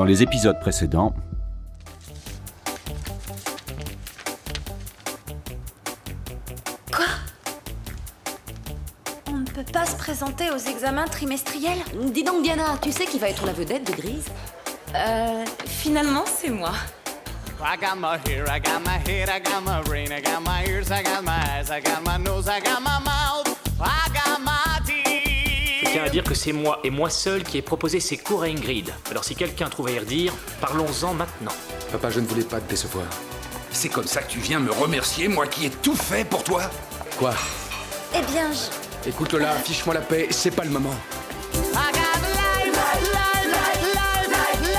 Dans les épisodes précédents... Quoi? On ne peut pas se présenter aux examens trimestriels? Dis donc Diana, tu sais qui va être la vedette de Grise? Finalement, c'est moi. I got my hair, I got my head, I got my brain, I got my ears, I got my eyes, I got my nose, I got my mouth, I got my teeth. Je tiens à dire que c'est moi et moi seul qui ai proposé ces cours à Ingrid. Alors si quelqu'un trouve à y redire, parlons-en maintenant. Papa, je ne voulais pas te décevoir. C'est comme ça que tu viens me remercier, moi qui ai tout fait pour toi? Quoi? Eh bien, Écoute Lola, fiche-moi la paix, c'est pas le moment. I got life, life, life, life, life, life,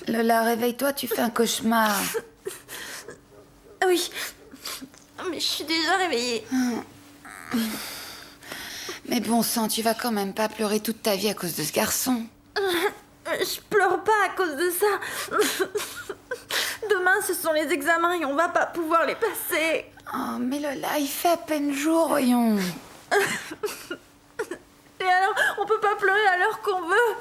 Lola, réveille-toi, tu fais un cauchemar. oui. Mais je suis déjà réveillée. Mais bon sang, tu vas quand même pas pleurer toute ta vie à cause de ce garçon. Je pleure pas à cause de ça. Demain, ce sont les examens et on va pas pouvoir les passer. Oh, mais Lola, il fait à peine jour, voyons. Et alors, on peut pas pleurer à l'heure qu'on veut.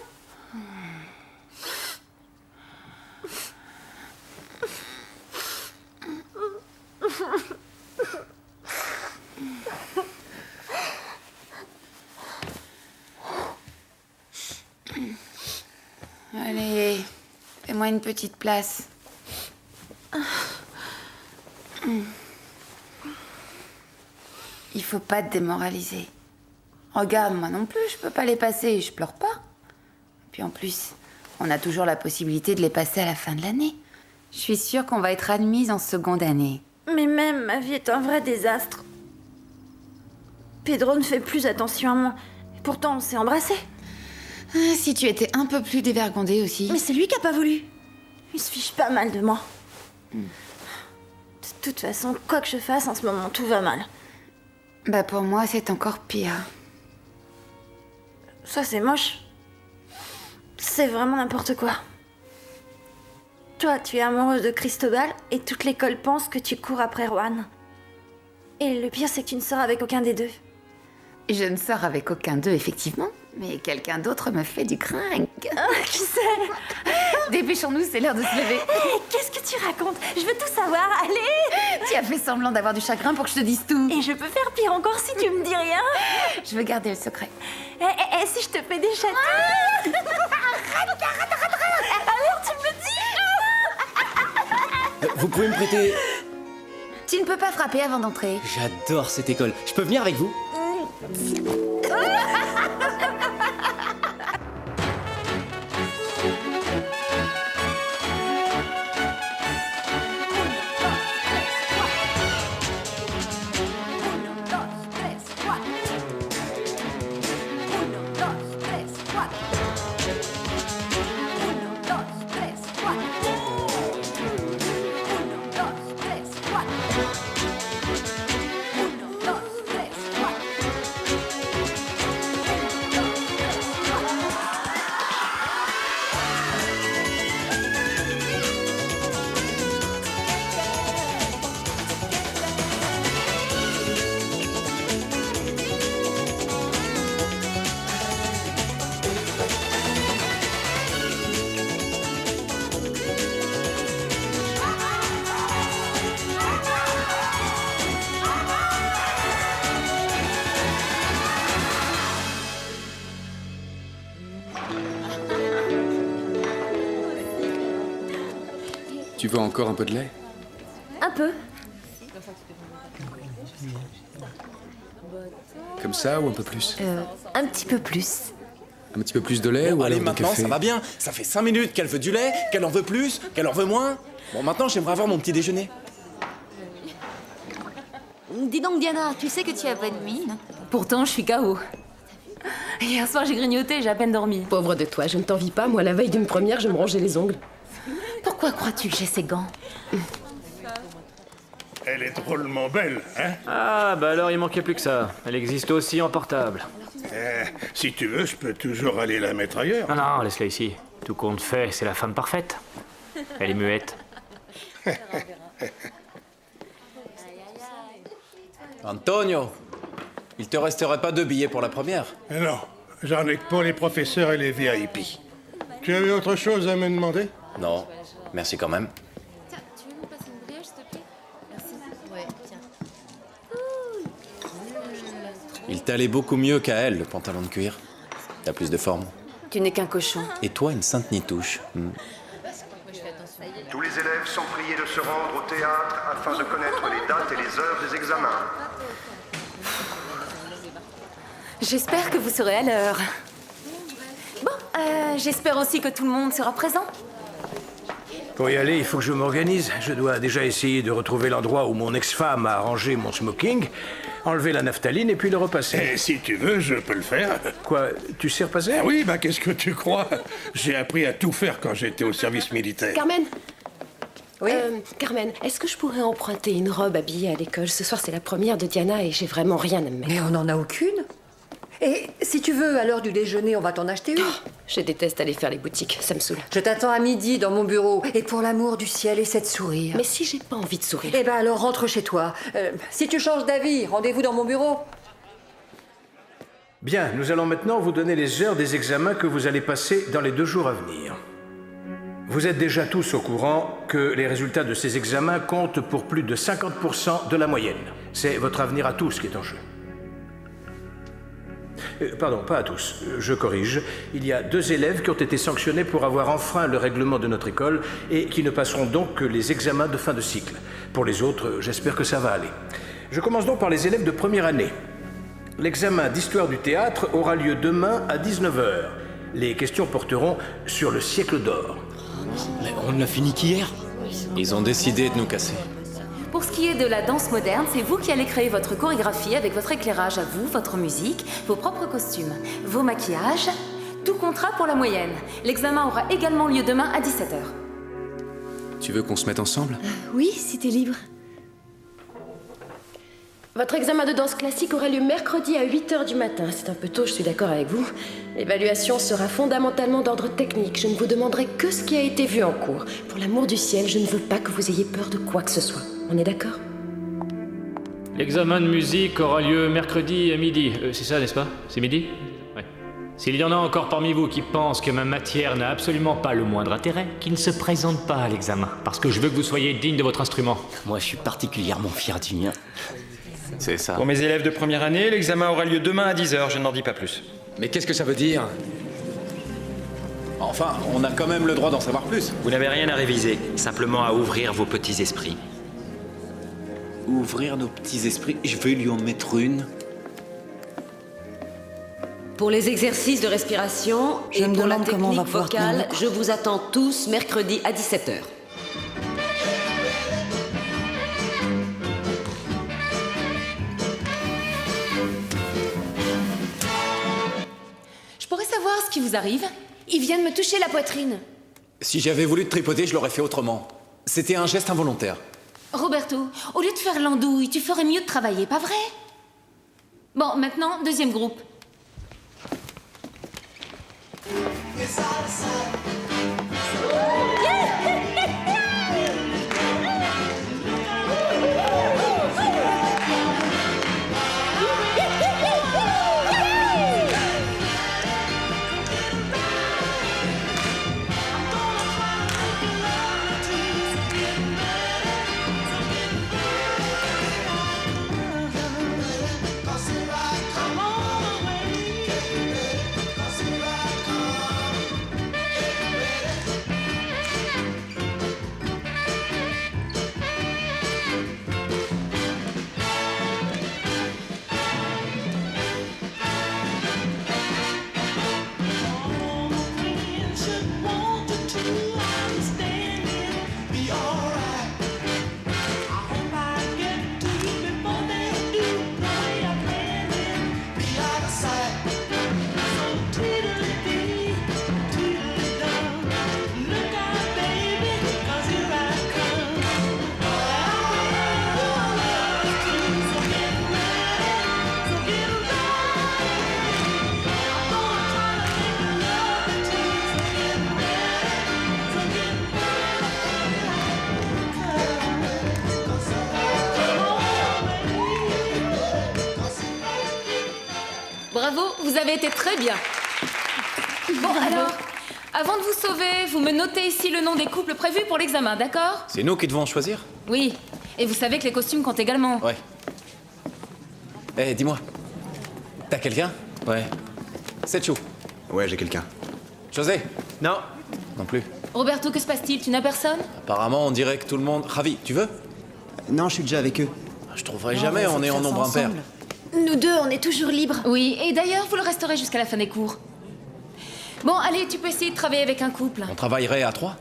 Allez, fais-moi une petite place. Il faut pas te démoraliser. Regarde, moi non plus, je peux pas les passer et je pleure pas. Puis en plus, on a toujours la possibilité de les passer à la fin de l'année. Je suis sûre qu'on va être admise en seconde année. Mais même, ma vie est un vrai désastre. Pedro ne fait plus attention à moi. Et pourtant, on s'est embrassés. Ah, si tu étais un peu plus dévergondée aussi. Mais c'est lui qui a pas voulu. Il se fiche pas mal de moi. De toute façon, quoi que je fasse, en ce moment, tout va mal. Bah pour moi, c'est encore pire. Ça, c'est moche. C'est vraiment n'importe quoi. Toi, tu es amoureuse de Cristobal et toute l'école pense que tu cours après Juan. Et le pire, c'est que tu ne sors avec aucun des deux. Je ne sors avec aucun d'eux, effectivement. Mais quelqu'un d'autre me fait du crinque. Qui c'est? Dépêchons-nous, c'est l'heure de se lever. Hé, qu'est-ce que tu racontes? Je veux tout savoir, allez! Tu as fait semblant d'avoir du chagrin pour que je te dise tout. Et je peux faire pire encore si tu me dis rien. Je veux garder le secret. Et si je te fais des chatouilles? Alors tu me dis? Vous pouvez me prêter... Tu ne peux pas frapper avant d'entrer. J'adore cette école. Je peux venir avec vous? Tu veux encore un peu de lait? Un peu. Comme ça ou un peu plus? Un petit peu plus. Un petit peu plus de lait ou Allez, alors de maintenant, café? ça va bien. Ça fait 5 minutes qu'elle veut du lait, qu'elle en veut plus, qu'elle en veut moins. Bon, maintenant, j'aimerais avoir mon petit déjeuner. Dis donc Diana, tu sais que tu as bonne mine? Pourtant, je suis KO. Hier soir, j'ai grignoté, j'ai à peine dormi. Pauvre de toi, je ne t'envie pas. Moi, la veille d'une première, je me rangeais les ongles. Pourquoi crois-tu que j'ai ces gants? Elle est drôlement belle, hein? Ah, bah alors il manquait plus que ça. Elle existe aussi en portable. Si tu veux, je peux toujours aller la mettre ailleurs. Non, non, laisse-la ici. Tout compte fait, c'est la femme parfaite. Elle est muette. Antonio, il te resterait pas 2 billets pour la première? Non, j'en ai que pour les professeurs et les VIP. Tu avais autre chose à me demander? Non, merci quand même. Tiens, tu veux nous passer une brioche, s'il te plaît? Merci. Ouais, tiens. Il t'allait beaucoup mieux qu'à elle, le pantalon de cuir. T'as plus de forme. Tu n'es qu'un cochon. Et toi, une sainte nitouche. Tous les élèves sont priés de se rendre au théâtre afin de connaître les dates et les heures des examens. J'espère que vous serez à l'heure. Bon, j'espère aussi que tout le monde sera présent. Pour y aller, il faut que je m'organise. Je dois déjà essayer de retrouver l'endroit où mon ex-femme a rangé mon smoking, enlever la naphtaline et puis le repasser. Et si tu veux, je peux le faire. Quoi, tu sais repasser? Ah oui, bah qu'est-ce que tu crois? J'ai appris à tout faire quand j'étais au service militaire. Carmen? Oui. Carmen, est-ce que je pourrais emprunter une robe habillée à l'école? Ce soir, c'est la première de Diana et j'ai vraiment rien à me mettre. Mais on n'en a aucune. Et si tu veux, à l'heure du déjeuner, on va t'en acheter une. Je déteste aller faire les boutiques, ça me saoule. Je t'attends à midi dans mon bureau. Et pour l'amour du ciel, essaie de sourire. Mais si j'ai pas envie de sourire? Eh ben alors rentre chez toi. Si tu changes d'avis, rendez-vous dans mon bureau. Bien, nous allons maintenant vous donner les heures des examens que vous allez passer dans les 2 jours à venir. Vous êtes déjà tous au courant que les résultats de ces examens comptent pour plus de 50% de la moyenne. C'est votre avenir à tous qui est en jeu. Pardon, pas à tous. Je corrige. Il y a 2 élèves qui ont été sanctionnés pour avoir enfreint le règlement de notre école et qui ne passeront donc que les examens de fin de cycle. Pour les autres, j'espère que ça va aller. Je commence donc par les élèves de première année. L'examen d'histoire du théâtre aura lieu demain à 19h. Les questions porteront sur le siècle d'or. Mais on ne l'a fini qu'hier. Ils ont décidé de nous casser. Pour ce qui est de la danse moderne, c'est vous qui allez créer votre chorégraphie avec votre éclairage à vous, votre musique, vos propres costumes, vos maquillages, tout contrat pour la moyenne. L'examen aura également lieu demain à 17h. Tu veux qu'on se mette ensemble? Oui, si t'es libre. Votre examen de danse classique aura lieu mercredi à 8h du matin. C'est un peu tôt, je suis d'accord avec vous. L'évaluation sera fondamentalement d'ordre technique. Je ne vous demanderai que ce qui a été vu en cours. Pour l'amour du ciel, je ne veux pas que vous ayez peur de quoi que ce soit. On est d'accord? L'examen de musique aura lieu mercredi à midi. C'est ça, n'est-ce pas? C'est midi? Ouais. S'il y en a encore parmi vous qui pensent que ma matière n'a absolument pas le moindre intérêt, qu'ils ne se présentent pas à l'examen. Parce que je veux que vous soyez digne de votre instrument. Moi, je suis particulièrement fier du mien. C'est ça. Pour mes élèves de première année, l'examen aura lieu demain à 10h, je n'en dis pas plus. Mais qu'est-ce que ça veut dire? Enfin, on a quand même le droit d'en savoir plus. Vous n'avez rien à réviser, simplement à ouvrir vos petits esprits. Ouvrir nos petits esprits, je vais lui en mettre une. Pour les exercices de respiration et pour la technique vocale, je vous attends tous mercredi à 17h. Je pourrais savoir ce qui vous arrive? Il vient de me toucher la poitrine. Si j'avais voulu te tripoter, je l'aurais fait autrement. C'était un geste involontaire. Roberto, au lieu de faire l'andouille, tu ferais mieux de travailler, pas vrai? Bon, maintenant, deuxième groupe. Vous avez été très bien. Bon, alors, avant de vous sauver, vous me notez ici le nom des couples prévus pour l'examen, d'accord? C'est nous qui devons choisir? Oui. Et vous savez que les costumes comptent également. Ouais. Eh, dis-moi. T'as quelqu'un? Ouais. Setchou. Ouais, j'ai quelqu'un. José? Non. Non plus. Roberto, que se passe-t-il? Tu n'as personne? Apparemment, on dirait que tout le monde... Ravi, tu veux? Non, je suis déjà avec eux. Je trouverai jamais, on est en nombre impair. Nous deux, on est toujours libres. Oui, et d'ailleurs, vous le resterez jusqu'à la fin des cours. Bon, allez, tu peux essayer de travailler avec un couple. On travaillerait à 3.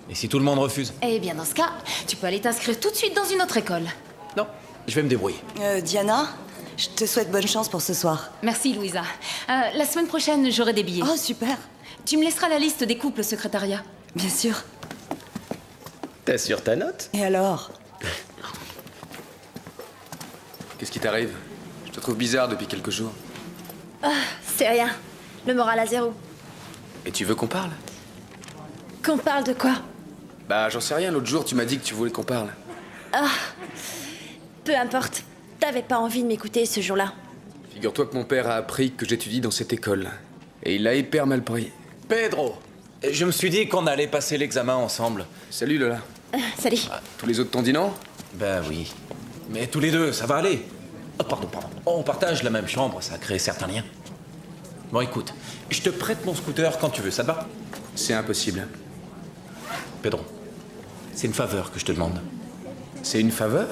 Et si tout le monde refuse? Eh bien, dans ce cas, tu peux aller t'inscrire tout de suite dans une autre école. Non, je vais me débrouiller. Diana, je te souhaite bonne chance pour ce soir. Merci, Louisa. La semaine prochaine, j'aurai des billets. Oh, super. Tu me laisseras la liste des couples au secrétariat. Bien sûr. T'as sur ta note? Et alors? Qu'est-ce qui t'arrive? Je te trouve bizarre depuis quelques jours. Ah, c'est rien. Le moral à zéro. Et tu veux qu'on parle? Qu'on parle de quoi? Bah, j'en sais rien. L'autre jour, tu m'as dit que tu voulais qu'on parle. Ah, peu importe. T'avais pas envie de m'écouter ce jour-là. Figure-toi que mon père a appris que j'étudie dans cette école. Et il l'a hyper mal pris. Pedro! Je me suis dit qu'on allait passer l'examen ensemble. Salut, Lola. Salut. Tous les autres t'ont dit non? Ben oui. Mais tous les deux, ça va aller. Oh, pardon. On partage la même chambre, ça a créé certains liens. Bon, écoute, je te prête mon scooter quand tu veux, ça te va? C'est impossible. Pedro, c'est une faveur que je te demande. C'est une faveur?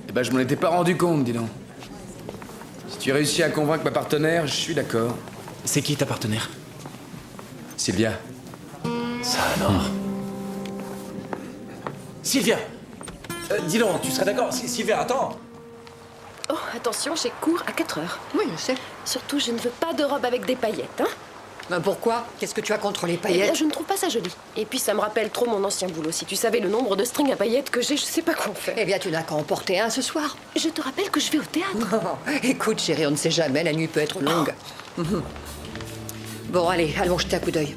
Eh ben, je m'en étais pas rendu compte, dis donc. Si tu réussis à convaincre ma partenaire, je suis d'accord. C'est qui ta partenaire? Sylvia. Ça alors. Sylvia! Dis donc, tu serais d'accord? Sylvia, attends! Oh, attention, j'ai cours à 4 heures. Oui, je sais. Surtout, je ne veux pas de robe avec des paillettes, hein? Ben pourquoi? Qu'est-ce que tu as contre les Eh bien, paillettes? je ne trouve pas ça joli. Et puis, ça me rappelle trop mon ancien boulot. Si tu savais le nombre de strings à paillettes que j'ai, je sais pas quoi en faire. Eh bien, tu n'as qu'à en porter un ce soir. Je te rappelle que je vais au théâtre. Oh, écoute, chérie, on ne sait jamais, la nuit peut être longue. Mhm. Bon, allez, allons jeter un coup d'œil.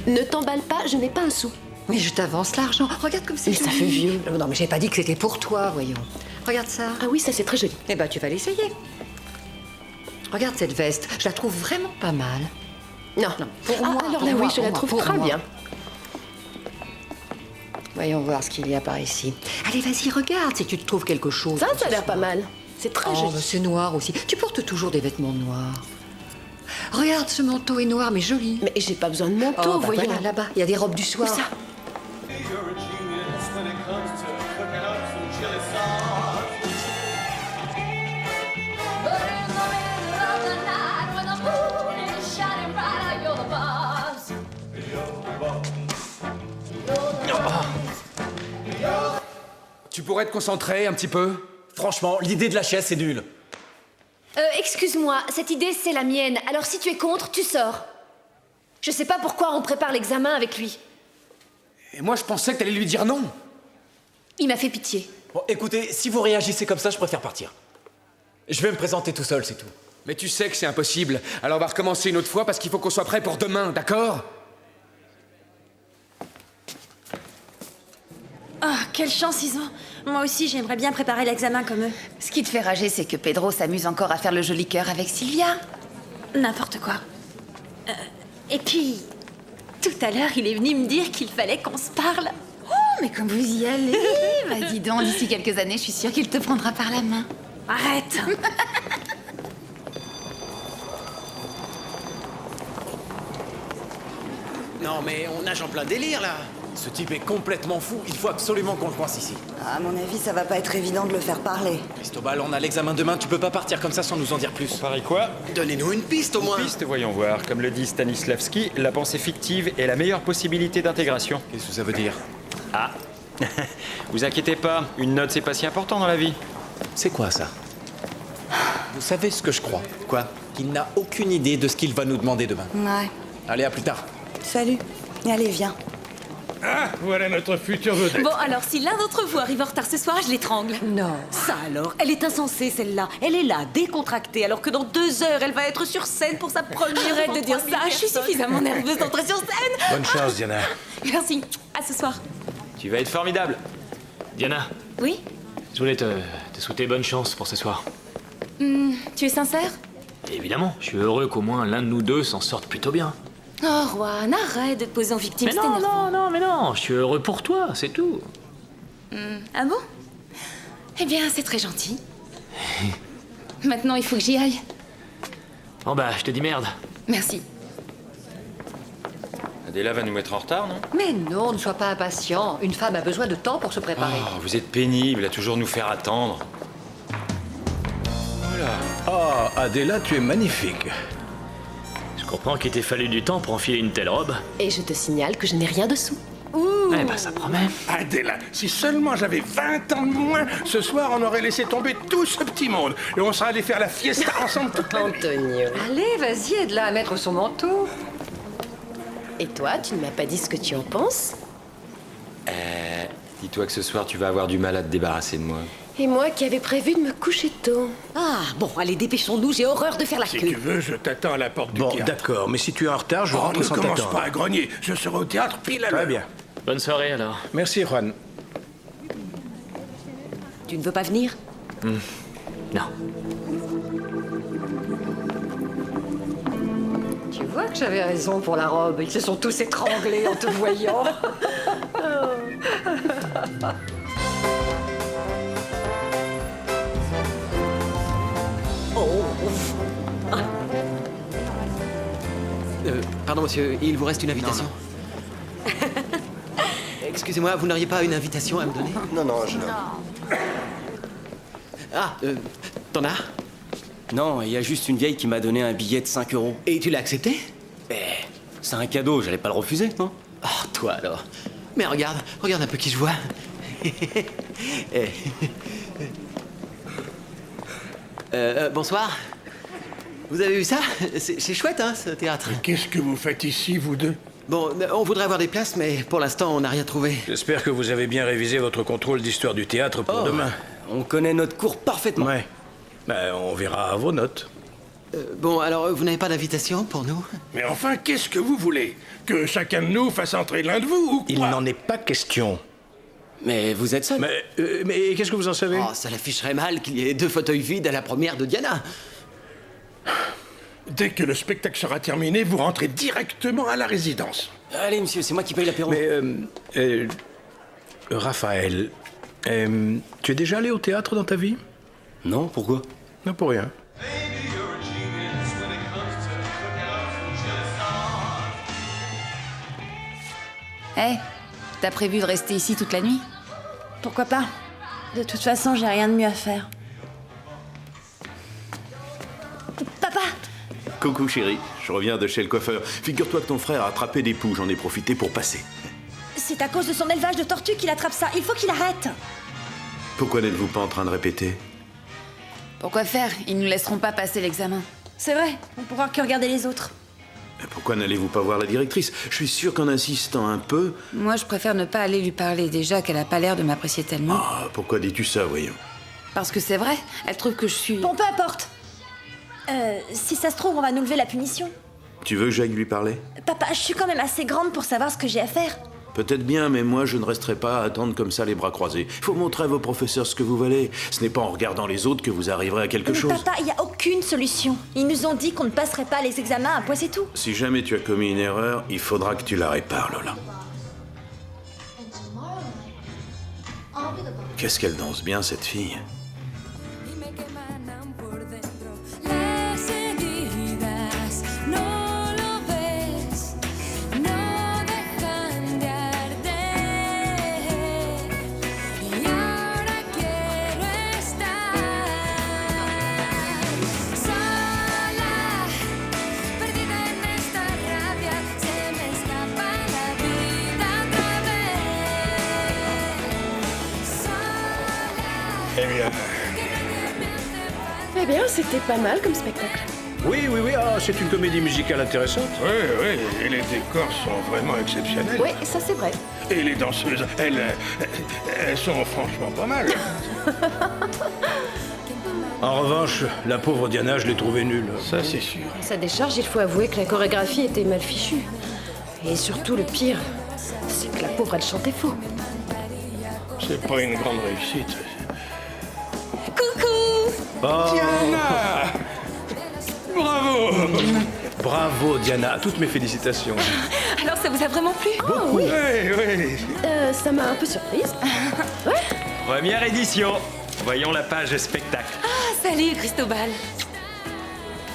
Ne t'emballe pas, je n'ai pas un sou. Mais je t'avance l'argent. Regarde comme c'est Mais ça fait vieux. Non, mais j'ai pas dit que c'était pour toi, voyons. Regarde ça. Ah oui, ça c'est très joli. Eh ben, tu vas l'essayer. Regarde cette veste. Je la trouve vraiment pas mal. Non. Pour moi. Alors pour là, moi, oui, je pour la moi, trouve pour très moi. bien. Voyons voir ce qu'il y a par ici. Allez, vas-y, regarde si tu te trouves quelque chose. Ça a l'air pas mal. C'est très Oh, joli. bah, c'est noir aussi. Tu portes toujours des vêtements noirs. Regarde, ce manteau est noir, mais joli. Mais j'ai pas besoin de manteau, Oh, bah, voyons. voilà, là-bas, il y a des robes du soir. Où ça? Tu pourrais te concentrer un petit peu? Franchement, l'idée de la chaise, c'est nul. Excuse-moi, cette idée, c'est la mienne. Alors si tu es contre, tu sors. Je sais pas pourquoi on prépare l'examen avec lui. Et moi, je pensais que t'allais lui dire non. Il m'a fait pitié. Bon, écoutez, si vous réagissez comme ça, je préfère partir. Je vais me présenter tout seul, c'est tout. Mais tu sais que c'est impossible. Alors on va recommencer une autre fois parce qu'il faut qu'on soit prêt pour demain, d'accord? Ah, quelle chance ils ont. Moi aussi, j'aimerais bien préparer l'examen comme eux. Ce qui te fait rager, c'est que Pedro s'amuse encore à faire le joli cœur avec Sylvia. N'importe quoi. Et puis, tout à l'heure, il est venu me dire qu'il fallait qu'on se parle. Oh, mais comme vous y allez. Bah dis donc, d'ici quelques années, je suis sûre qu'il te prendra par la main. Arrête. Non, mais on nage en plein délire, là. Ce type est complètement fou. Il faut absolument qu'on le coince ici. À mon avis, ça va pas être évident de le faire parler. Cristobal, on a l'examen demain. Tu peux pas partir comme ça sans nous en dire plus. Pareil quoi? Donnez-nous une piste, au moins. Une piste, voyons voir. Comme le dit Stanislavski, la pensée fictive est la meilleure possibilité d'intégration. Qu'est-ce que ça veut dire? Ah. Vous inquiétez pas, une note c'est pas si important dans la vie. C'est quoi, ça? Vous savez ce que je crois? Quoi? Qu'il n'a aucune idée de ce qu'il va nous demander demain. Ouais. Allez, à plus tard. Salut. Allez, viens. Ah, voilà notre future vedette. Bon, alors, si l'un d'entre vous arrive en retard ce soir, je l'étrangle. Non. Ça alors, elle est insensée celle-là. Elle est là, décontractée, alors que dans 2 heures, elle va être sur scène pour sa première. Arrête de dire ça, je suis suffisamment nerveuse d'entrer sur scène. Bonne chance, Diana. Merci, à ce soir. Tu vas être formidable. Diana, Oui? je voulais te souhaiter bonne chance pour ce soir. Tu es sincère? Évidemment, je suis heureux qu'au moins l'un de nous deux s'en sorte plutôt bien. Oh, Juan, arrête de te poser en victime, Mais c'est non, énervant. mais non, je suis heureux pour toi, c'est tout. Ah bon? Eh bien, c'est très gentil. Maintenant, il faut que j'y aille. Bon bah, je te dis merde. Merci. Adela va nous mettre en retard, non? Mais non, ne sois pas impatient. Une femme a besoin de temps pour se préparer. Oh, vous êtes pénible à toujours nous faire attendre. Voilà. Oh, Adela, tu es magnifique. Je comprends qu'il t'ait fallu du temps pour enfiler une telle robe. Et je te signale que je n'ai rien dessous. Eh ben, ça promet. Adela, si seulement j'avais 20 ans de moins, ce soir on aurait laissé tomber tout ce petit monde et on serait allé faire la fiesta ensemble toute la nuit. Antonio. Allez, vas-y, aide-la à mettre son manteau. Et toi, tu ne m'as pas dit ce que tu en penses? Dis-toi que ce soir, tu vas avoir du mal à te débarrasser de moi. Et moi qui avais prévu de me coucher tôt. Ah, bon, allez, dépêchons-nous, j'ai horreur de faire la Si queue. tu veux, je t'attends à la porte du Bon, théâtre. d'accord, mais si tu es en retard, je rentre ne sans commence t'attendre. pas à grogner, je serai au théâtre pile à l'heure. Très bien. Bonne soirée alors. Merci, Juan. Tu ne veux pas venir? Non. Tu vois que j'avais raison pour la robe. Ils se sont tous étranglés en te voyant. Pardon, monsieur, il vous reste une invitation? Excusez-moi, vous n'auriez pas une invitation à me donner? Non, je... Ah, t'en as? Non, il y a juste une vieille qui m'a donné un billet de 5 €. Et tu l'as accepté? C'est un cadeau, j'allais pas le refuser, non? Oh, toi alors. Mais regarde un peu qui je vois. Bonsoir. Vous avez vu ça? C'est chouette, hein, ce théâtre. Qu'est-ce que vous faites ici, vous deux? Bon, on voudrait avoir des places, mais pour l'instant, on n'a rien trouvé. J'espère que vous avez bien révisé votre contrôle d'histoire du théâtre pour demain. On connaît notre cours parfaitement. Ouais. Ben, on verra à vos notes. Bon, alors, vous n'avez pas d'invitation pour nous? Mais enfin, qu'est-ce que vous voulez? Que chacun de nous fasse entrer l'un de vous ou quoi? Il n'en est pas question. Mais vous êtes seul. Mais qu'est-ce que vous en savez? Oh, ça l'afficherait mal qu'il y ait 2 fauteuils vides à la première de Diana. Dès que le spectacle sera terminé, vous rentrez directement à la résidence. Allez, monsieur, c'est moi qui paye l'apéro. Mais, Raphaël, tu es déjà allé au théâtre dans ta vie? Non, pourquoi? Non, pour rien. Hé, t'as prévu de rester ici toute la nuit? Pourquoi pas? De toute façon, j'ai rien de mieux à faire. Papa! Coucou chérie, je reviens de chez le coiffeur. Figure-toi que ton frère a attrapé des poux, j'en ai profité pour passer. C'est à cause de son élevage de tortues qu'il attrape ça. Il faut qu'il arrête. Pourquoi n'êtes-vous pas en train de répéter? Pourquoi faire? Ils nous laisseront pas passer l'examen. C'est vrai, on pourra que regarder les autres. Mais pourquoi n'allez-vous pas voir la directrice? Je suis sûr qu'en insistant un peu... Moi, je préfère ne pas aller lui parler, déjà qu'elle a pas l'air de m'apprécier tellement. Ah, pourquoi dis-tu ça, voyons? Parce que c'est vrai, elle trouve que je suis... Bon, peu importe. Si ça se trouve, on va nous lever la punition. Tu veux que j'aille lui parler? Papa, je suis quand même assez grande pour savoir ce que j'ai à faire. Peut-être bien, mais moi, je ne resterai pas à attendre comme ça les bras croisés. Il faut montrer à vos professeurs ce que vous valez. Ce n'est pas en regardant les autres que vous arriverez à quelque chose. Papa, il n'y a aucune solution. Ils nous ont dit qu'on ne passerait pas les examens, un point c'est tout. Si jamais tu as commis une erreur, il faudra que tu la répares, Lola. Qu'est-ce qu'elle danse bien, cette fille? Eh bien, c'était pas mal comme spectacle. Oui, c'est une comédie musicale intéressante. Oui, et les décors sont vraiment exceptionnels. Oui, ça c'est vrai. Et les danseuses, elles sont franchement pas mal. En revanche, la pauvre Diana, je l'ai trouvée nulle. Ça, c'est sûr. À sa décharge, il faut avouer que la chorégraphie était mal fichue. Et surtout, le pire, c'est que la pauvre, elle chantait faux. C'est pas une grande réussite. Coucou! Diana! Bravo! Bravo, Diana. Toutes mes félicitations. Alors ça vous a vraiment plu? Beaucoup. Oui, oui. Ça m'a un peu surprise. Ouais. Première édition. Voyons la page spectacle. Ah, salut Cristobal.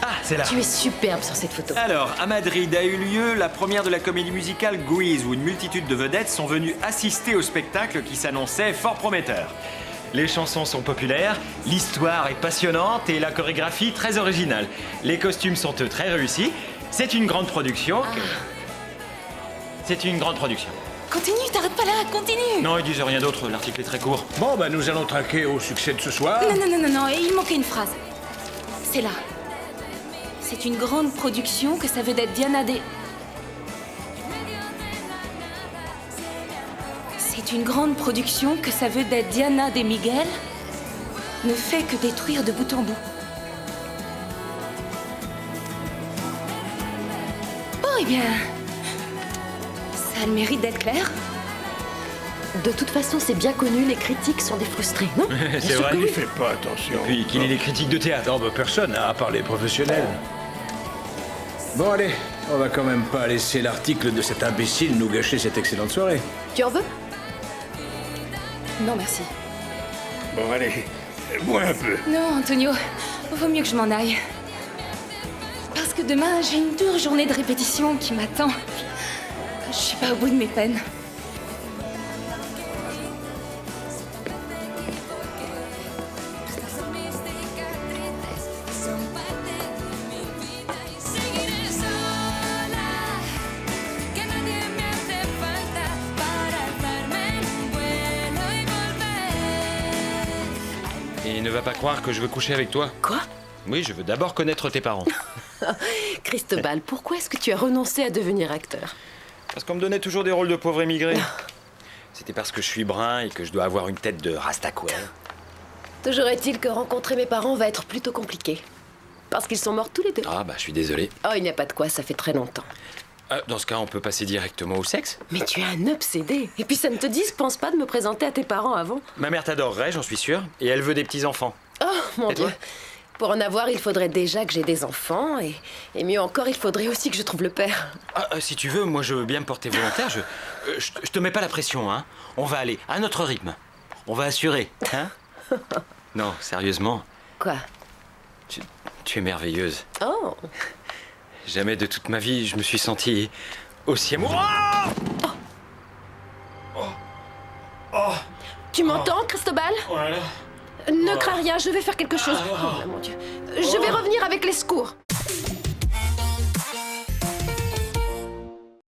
Ah, c'est là. Tu es superbe sur cette photo. Alors, à Madrid a eu lieu la première de la comédie musicale Grease, où une multitude de vedettes sont venues assister au spectacle qui s'annonçait fort prometteur. Les chansons sont populaires, l'histoire est passionnante et la chorégraphie très originale. Les costumes sont eux très réussis. C'est une grande production. C'est une grande production. Continue, t'arrêtes pas là, continue. Non, ils disent rien d'autre, l'article est très court. Bon, bah nous allons trinquer au succès de ce soir. Non, il manquait une phrase. C'est là. C'est une grande production que ça veut d'être Diana de... C'est une grande production que ça veut d'être Diana de Miguel ne fait que détruire de bout en bout. Bon, eh bien... Ça a le mérite d'être clair. De toute façon, c'est bien connu, les critiques sont des frustrés, non? C'est vrai. Il fait pas attention. Et puis qu'il ait des critiques de théâtre. Non, bah personne, à part les professionnels. Bon, allez, on va quand même pas laisser l'article de cet imbécile nous gâcher cette excellente soirée. Tu en veux? Non, merci. Bon, allez, bois un peu. Non, Antonio, vaut mieux que je m'en aille. Parce que demain, j'ai une dure journée de répétition qui m'attend. Je suis pas au bout de mes peines. Et ne va pas croire que je veux coucher avec toi. Quoi? Oui, je veux d'abord connaître tes parents. Cristobal, pourquoi est-ce que tu as renoncé à devenir acteur? Parce qu'on me donnait toujours des rôles de pauvres émigrés. C'était parce que je suis brun et que je dois avoir une tête de rastaquouère. Toujours est-il que rencontrer mes parents va être plutôt compliqué. Parce qu'ils sont morts tous les deux. Ah bah je suis désolé. Oh, il n'y a pas de quoi, ça fait très longtemps. Dans ce cas, on peut passer directement au sexe? Mais tu es un obsédé. Et puis ça ne te dispense pas de me présenter à tes parents avant. Ma mère t'adorerait, j'en suis sûr. Et elle veut des petits-enfants. Oh, mon Et Dieu. toi? Pour en avoir, il faudrait déjà que j'ai des enfants. Et mieux encore, il faudrait aussi que je trouve le père. Si tu veux, moi je veux bien me porter volontaire. Je te mets pas la pression, hein. On va aller à notre rythme. On va assurer, hein. Non, sérieusement. Quoi? Tu es merveilleuse. Oh. Jamais de toute ma vie, je me suis senti aussi amoureux. Tu m'entends, Cristobal? Voilà. Ne crains rien, je vais faire quelque chose. Oh, mon Dieu. Je vais revenir avec les secours.